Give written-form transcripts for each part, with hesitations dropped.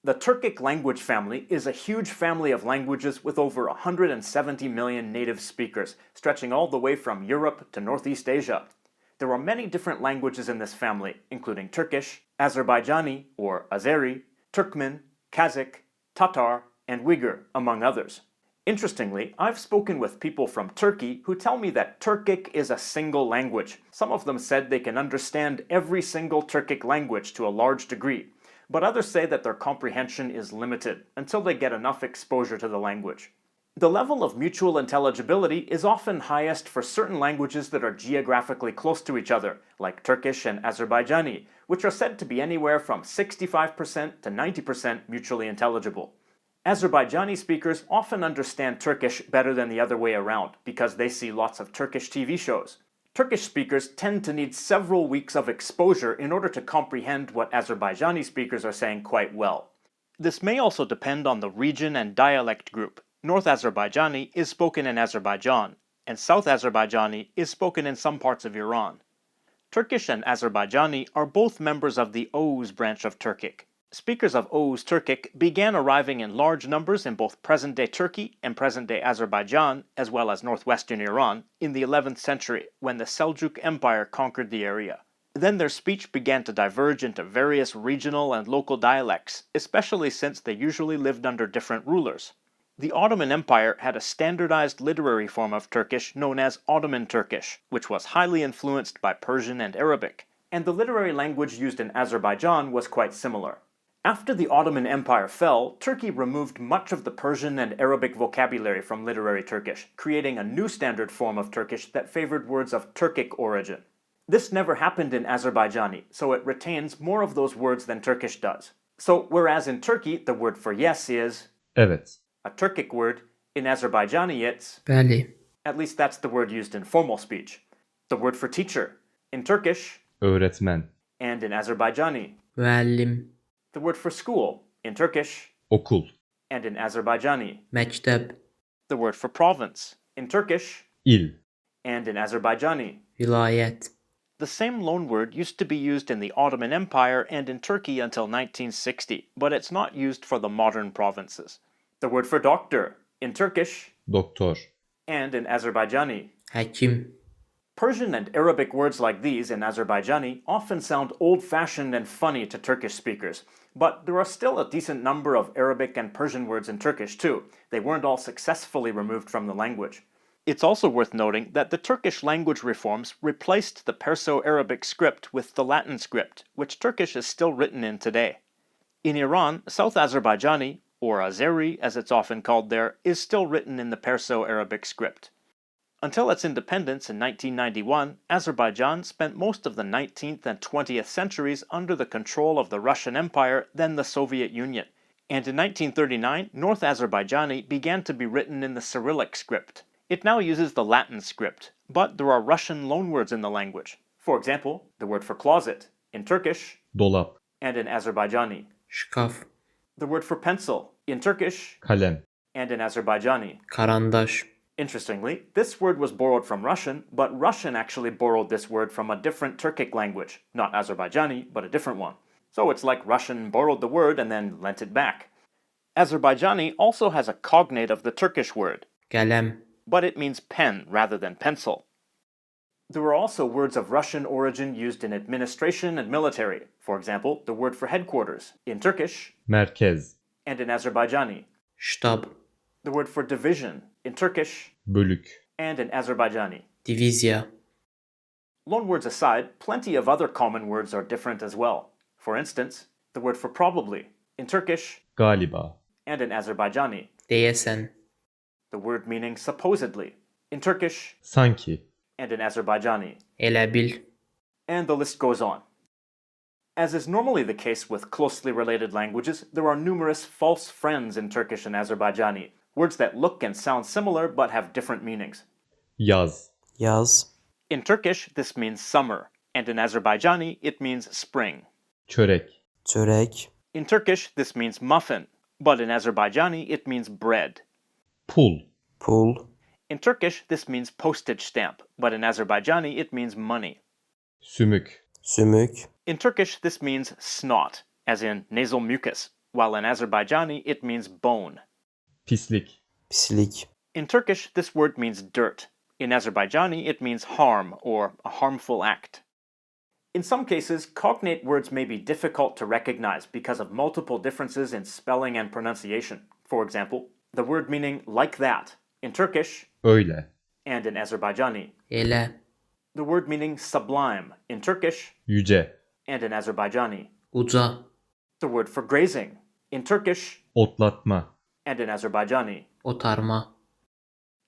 The Turkic language family is a huge family of languages with over 170 million native speakers, stretching all the way from Europe to Northeast Asia. There are many different languages in this family, including Turkish, Azerbaijani or Azeri, Turkmen, Kazakh, Tatar, and Uyghur, among others. Interestingly, I've spoken with people from Turkey who tell me that Turkic is a single language. Some of them said they can understand every single Turkic language to a large degree, but others say that their comprehension is limited until they get enough exposure to the language. The level of mutual intelligibility is often highest for certain languages that are geographically close to each other, like Turkish and Azerbaijani, which are said to be anywhere from 65% to 90% mutually intelligible. Azerbaijani speakers often understand Turkish better than the other way around because they see lots of Turkish TV shows. Turkish speakers tend to need several weeks of exposure in order to comprehend what Azerbaijani speakers are saying quite well. This may also depend on the region and dialect group. North Azerbaijani is spoken in Azerbaijan, and South Azerbaijani is spoken in some parts of Iran. Turkish and Azerbaijani are both members of the Oghuz branch of Turkic. Speakers of Oghuz Turkic began arriving in large numbers in both present-day Turkey and present-day Azerbaijan, as well as northwestern Iran, in the 11th century when the Seljuk Empire conquered the area. Then their speech began to diverge into various regional and local dialects, especially since they usually lived under different rulers. The Ottoman Empire had a standardized literary form of Turkish known as Ottoman Turkish, which was highly influenced by Persian and Arabic, and the literary language used in Azerbaijan was quite similar. After the Ottoman Empire fell, Turkey removed much of the Persian and Arabic vocabulary from literary Turkish, creating a new standard form of Turkish that favored words of Turkic origin. This never happened in Azerbaijani, so it retains more of those words than Turkish does. So, whereas in Turkey the word for yes is Evet. a Turkic word, in Azerbaijani it's Bəli. at least that's the word used in formal speech. The word for teacher, in Turkish, Öğretmen. and in Azerbaijani. Müəllim. The word for school, in Turkish, Okul. and in Azerbaijani. Məktəb. The word for province, in Turkish, İl. and in Azerbaijani. Vilayət. The same loanword used to be used in the Ottoman Empire and in Turkey until 1960, but it's not used for the modern provinces. The word for doctor, in Turkish, Doktor. and in Azerbaijani. Həkim. Persian and Arabic words like these in Azerbaijani often sound old-fashioned and funny to Turkish speakers, but there are still a decent number of Arabic and Persian words in Turkish too. They weren't all successfully removed from the language. It's also worth noting that the Turkish language reforms replaced the Perso-Arabic script with the Latin script, which Turkish is still written in today. In Iran, South Azerbaijani, or Azeri as it's often called there, is still written in the Perso-Arabic script. Until its independence in 1991, Azerbaijan spent most of the 19th and 20th centuries under the control of the Russian Empire, then the Soviet Union, and in 1939 North Azerbaijani began to be written in the Cyrillic script. It now uses the Latin script, but there are Russian loanwords in the language. For example, the word for closet, in Turkish, Dolap. and in Azerbaijani. Şkaf. The word for pencil, in Turkish, Kalem. and in Azerbaijani. Karandaş. Interestingly, this word was borrowed from Russian, but Russian actually borrowed this word from a different Turkic language, not Azerbaijani, but a different one. So it's like Russian borrowed the word and then lent it back. Azerbaijani also has a cognate of the Turkish word, Qələm. but it means pen rather than pencil. There are also words of Russian origin used in administration and military. For example, the word for headquarters, in Turkish, Merkez. and in Azerbaijani. Ştab. The word for division, in Turkish, Bölük. and in Azerbaijani. Divizya. Loanwords aside, plenty of other common words are different as well. For instance, the word for probably, in Turkish, Galiba. and in Azerbaijani. Deyəsən. The word meaning supposedly, in Turkish, Sanki. and in Azerbaijani. Elə bil. And the list goes on. As is normally the case with closely related languages, there are numerous false friends in Turkish and Azerbaijani, words that look and sound similar but have different meanings. Yaz. Yaz. In Turkish, this means summer, and in Azerbaijani, it means spring. Çörek. Çörək. In Turkish, this means muffin, but in Azerbaijani, it means bread. Pul. Pul. In Turkish, this means postage stamp, but in Azerbaijani, it means money. Sümük. Sümük. In Turkish, this means snot, as in nasal mucus, while in Azerbaijani it means bone. Pislik. Pislik. In Turkish, this word means dirt. In Azerbaijani, it means harm or a harmful act. In some cases, cognate words may be difficult to recognize because of multiple differences in spelling and pronunciation. For example, the word meaning like that in Turkish Öyle. and in Azerbaijani. Ele. The word meaning sublime in Turkish Yüce. and in Azerbaijani. Uca. The word for grazing in Turkish Otlatma. and in Azerbaijani. Otarma.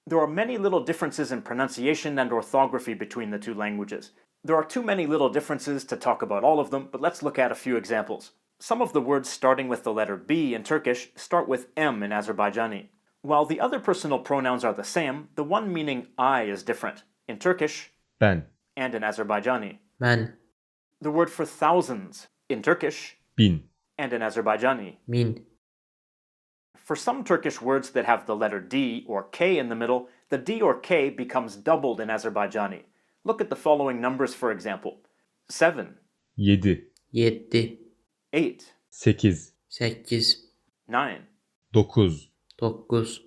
There are many little differences in pronunciation and orthography between the two languages. There are too many little differences to talk about all of them, but let's look at a few examples. Some of the words starting with the letter B in Turkish start with M in Azerbaijani. While the other personal pronouns are the same, the one meaning I is different. In Turkish Ben. and in Azerbaijani. Men. The word for thousands in Turkish Bin. and in Azerbaijani. Min. For some Turkish words that have the letter D or K in the middle, the D or K becomes doubled in Azerbaijani. Look at the following numbers for example. 7, 7. 7. 8, 8. 8. 9. 9. 9.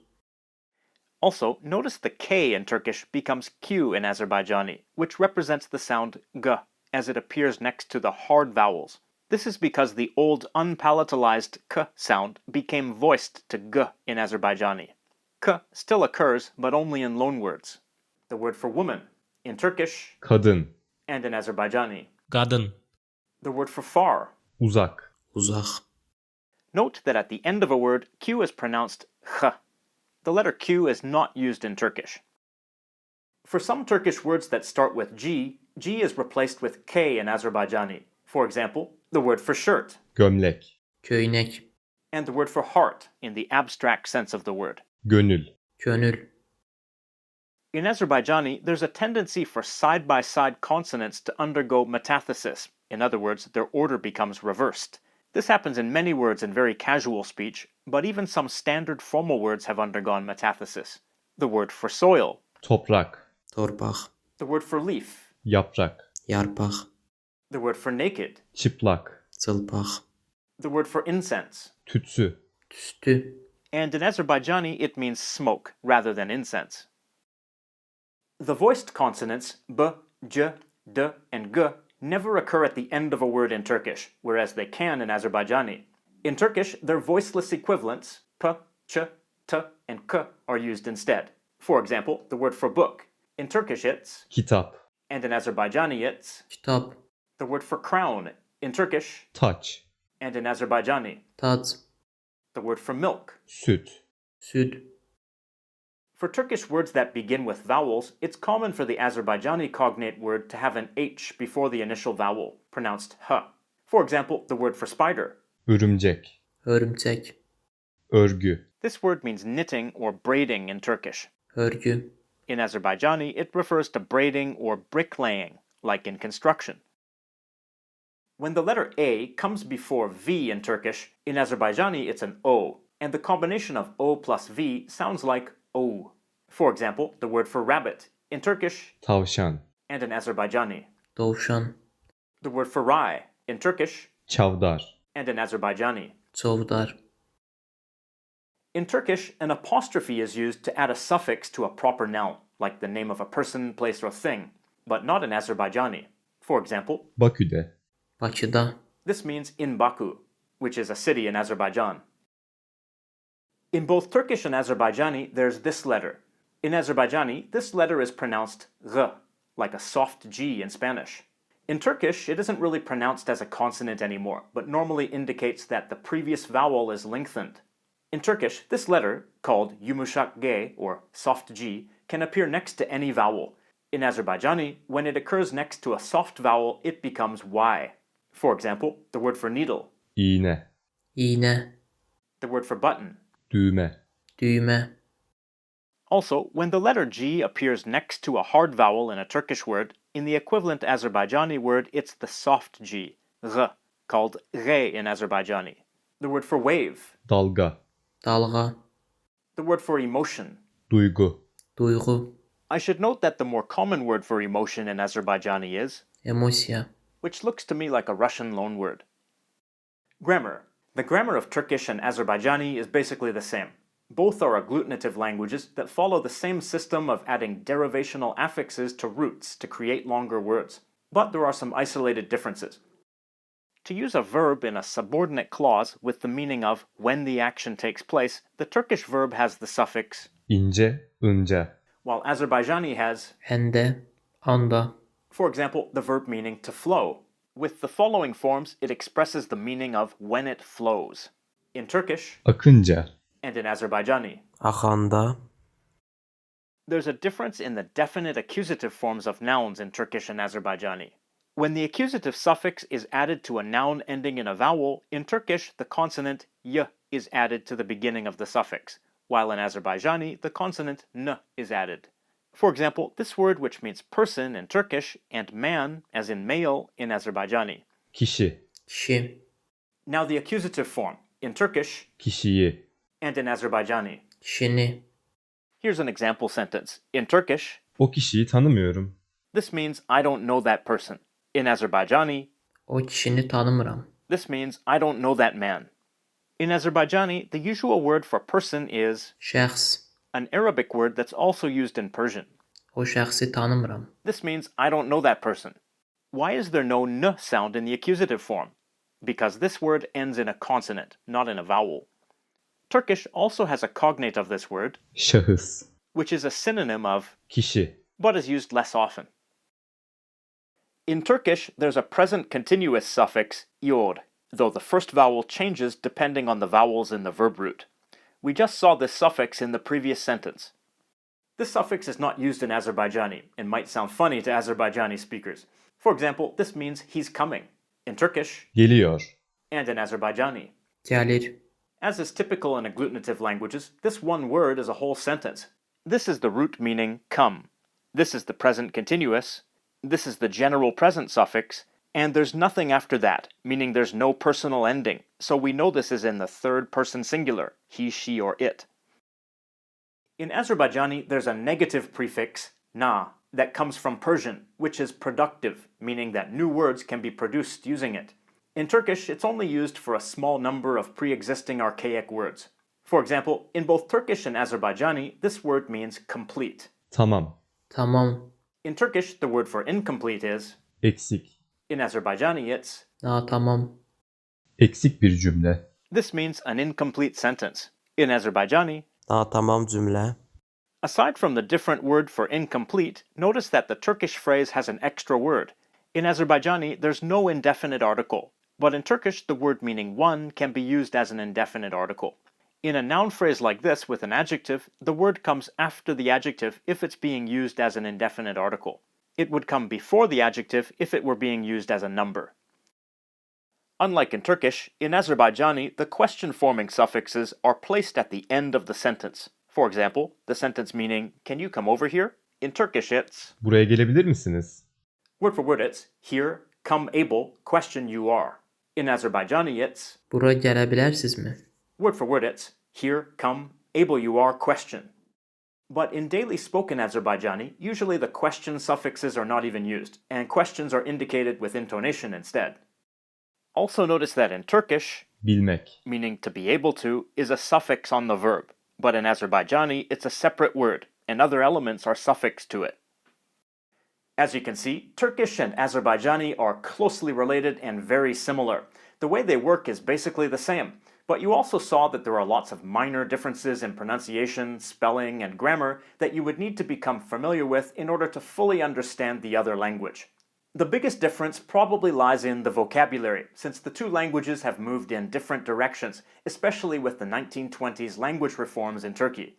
Also, notice the K in Turkish becomes Q in Azerbaijani, which represents the sound G, as it appears next to the hard vowels. This is because the old unpalatalized K sound became voiced to G in Azerbaijani. K still occurs, but only in loanwords. The word for woman in Turkish Kadın. and in Azerbaijani. Kadın. The word for far. Uzak. Uzak. Note that at the end of a word, Q is pronounced H. The letter Q is not used in Turkish. For some Turkish words that start with G, G is replaced with K in Azerbaijani. For example, the word for shirt Gömlek. Köynek. and the word for heart in the abstract sense of the word. Gönül. Gönül. In Azerbaijani, there's a tendency for side-by-side consonants to undergo metathesis. In other words, their order becomes reversed. This happens in many words in very casual speech, but even some standard formal words have undergone metathesis. The word for soil, Toprak. Torpak. the word for leaf, Yaprak. Yarpak. the word for naked, Çıplak. Çılpak. the word for incense. Tütsü. Tüstü. And in Azerbaijani, it means smoke rather than incense. The voiced consonants B, J, D, and G never occur at the end of a word in Turkish, whereas they can in Azerbaijani. In Turkish, their voiceless equivalents, P, Ch, T, and K, are used instead. For example, the word for book. In Turkish, it's, Kitap. and in Azerbaijani, it's, Kitap. the word for crown. In Turkish, Taç. and in Azerbaijani, Taç. the word for milk. Süt. Süt. For Turkish words that begin with vowels, it's common for the Azerbaijani cognate word to have an H before the initial vowel, pronounced H. For example, the word for spider. Örümcek. Örümcek. Örgü. This word means knitting or braiding in Turkish. Örgü. In Azerbaijani, it refers to braiding or bricklaying, like in construction. When the letter A comes before V in Turkish, in Azerbaijani it's an O, and the combination of O plus V sounds like O. For example, the word for rabbit in Turkish Tavşan. and in Azerbaijani. Tavşan. The word for rye in Turkish Çavdar. and in Azerbaijani. Çavdar. In Turkish, an apostrophe is used to add a suffix to a proper noun, like the name of a person, place, or thing, but not in Azerbaijani. For example, Bakü'de. Bakıda. this means in Baku, which is a city in Azerbaijan. In both Turkish and Azerbaijani, there's this letter. In Azerbaijani, this letter is pronounced R, like a soft G in Spanish. In Turkish, it isn't really pronounced as a consonant anymore, but normally indicates that the previous vowel is lengthened. In Turkish, this letter, called yumuşak G, or soft G, can appear next to any vowel. In Azerbaijani, when it occurs next to a soft vowel, it becomes Y. For example, the word for needle, İğne. İğne. the word for button. Düğme. Düğme. Also, when the letter G appears next to a hard vowel in a Turkish word, in the equivalent Azerbaijani word, it's the soft G, R, called re in Azerbaijani. The word for wave, Dalga. Dalga. the word for emotion. Duygu. Duygu. I should note that the more common word for emotion in Azerbaijani is, Emosya. which looks to me like a Russian loanword. Grammar. The grammar of Turkish and Azerbaijani is basically the same. Both are agglutinative languages that follow the same system of adding derivational affixes to roots to create longer words. But there are some isolated differences. To use a verb in a subordinate clause with the meaning of when the action takes place, the Turkish verb has the suffix ince, ince, while Azerbaijani has, hende, anda, for example, the verb meaning to flow. With the following forms, it expresses the meaning of when it flows. In Turkish akınca, and in Azerbaijani. akanda, There's a difference in the definite accusative forms of nouns in Turkish and Azerbaijani. When the accusative suffix is added to a noun ending in a vowel, in Turkish the consonant y is added to the beginning of the suffix, while in Azerbaijani the consonant n is added. For example, this word which means person in Turkish and man, as in male, in Azerbaijani. kişi, kişi, Now the accusative form, in Turkish kişiyi, and in Azerbaijani. kişini, Here's an example sentence. In Turkish, o kişiyi tanımıyorum. this means I don't know that person. In Azerbaijani, o kişini tanımıram. this means I don't know that man. In Azerbaijani, the usual word for person is Şəxs, an Arabic word that's also used in Persian. o şəxsi tanımıram. This means I don't know that person. Why is there no n sound in the accusative form? Because this word ends in a consonant, not in a vowel. Turkish also has a cognate of this word, Şahıs, which is a synonym of, kişi, but is used less often. In Turkish, there's a present continuous suffix, ior, though the first vowel changes depending on the vowels in the verb root. We just saw this suffix in the previous sentence. This suffix is not used in Azerbaijani and might sound funny to Azerbaijani speakers. For example, this means he's coming in Turkish geliyor, and in Azerbaijani. Gəlir, As is typical in agglutinative languages, this one word is a whole sentence. This is the root meaning come. This is the present continuous. This is the general present suffix. And there's nothing after that, meaning there's no personal ending. So we know this is in the third person singular, he, she, or it. In Azerbaijani, there's a negative prefix, na, that comes from Persian, which is productive, meaning that new words can be produced using it. In Turkish, it's only used for a small number of pre-existing archaic words. For example, in both Turkish and Azerbaijani, this word means complete. tamam, tamam, In Turkish, the word for incomplete is, eksik, in Azerbaijani it's, natamam, eksik bir cümle, this means an incomplete sentence. In Azerbaijani, natamam cümlə, aside from the different word for incomplete, notice that the Turkish phrase has an extra word. In Azerbaijani, there's no indefinite article, but in Turkish, the word meaning one can be used as an indefinite article. In a noun phrase like this with an adjective, the word comes after the adjective if it's being used as an indefinite article. It would come before the adjective if it were being used as a number. Unlike in Turkish, in Azerbaijani, the question-forming suffixes are placed at the end of the sentence. For example, the sentence meaning, can you come over here? In Turkish it's, buraya gelebilir misiniz? word for word it's, here, come able, question you are. In Azerbaijani it's, bura gələ bilərsinizmi? word for word it's, here, come, able you are, question. But in daily spoken Azerbaijani, usually the question suffixes are not even used, and questions are indicated with intonation instead. Also notice that in Turkish, Bilmek, meaning to be able to, is a suffix on the verb, but in Azerbaijani it's a separate word, and other elements are suffixed to it. As you can see, Turkish and Azerbaijani are closely related and very similar. The way they work is basically the same, but you also saw that there are lots of minor differences in pronunciation, spelling, and grammar that you would need to become familiar with in order to fully understand the other language. The biggest difference probably lies in the vocabulary, since the two languages have moved in different directions, especially with the 1920s language reforms in Turkey.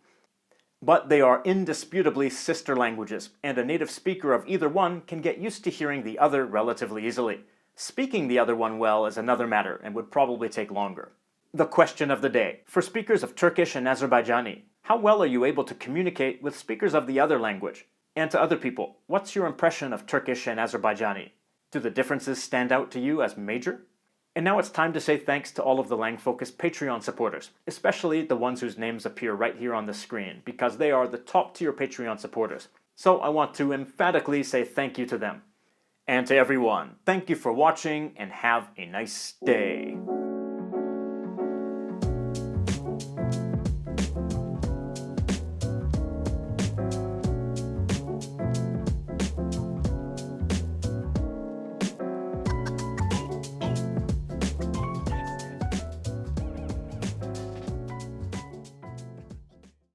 But they are indisputably sister languages, and a native speaker of either one can get used to hearing the other relatively easily. Speaking the other one well is another matter and would probably take longer. The question of the day. For speakers of Turkish and Azerbaijani, how well are you able to communicate with speakers of the other language? And to other people, what's your impression of Turkish and Azerbaijani? Do the differences stand out to you as major? And now it's time to say thanks to all of the Lang-Focus Patreon supporters, especially the ones whose names appear right here on the screen, because they are the top-tier Patreon supporters. So I want to emphatically say thank you to them. And to everyone, thank you for watching and have a nice day.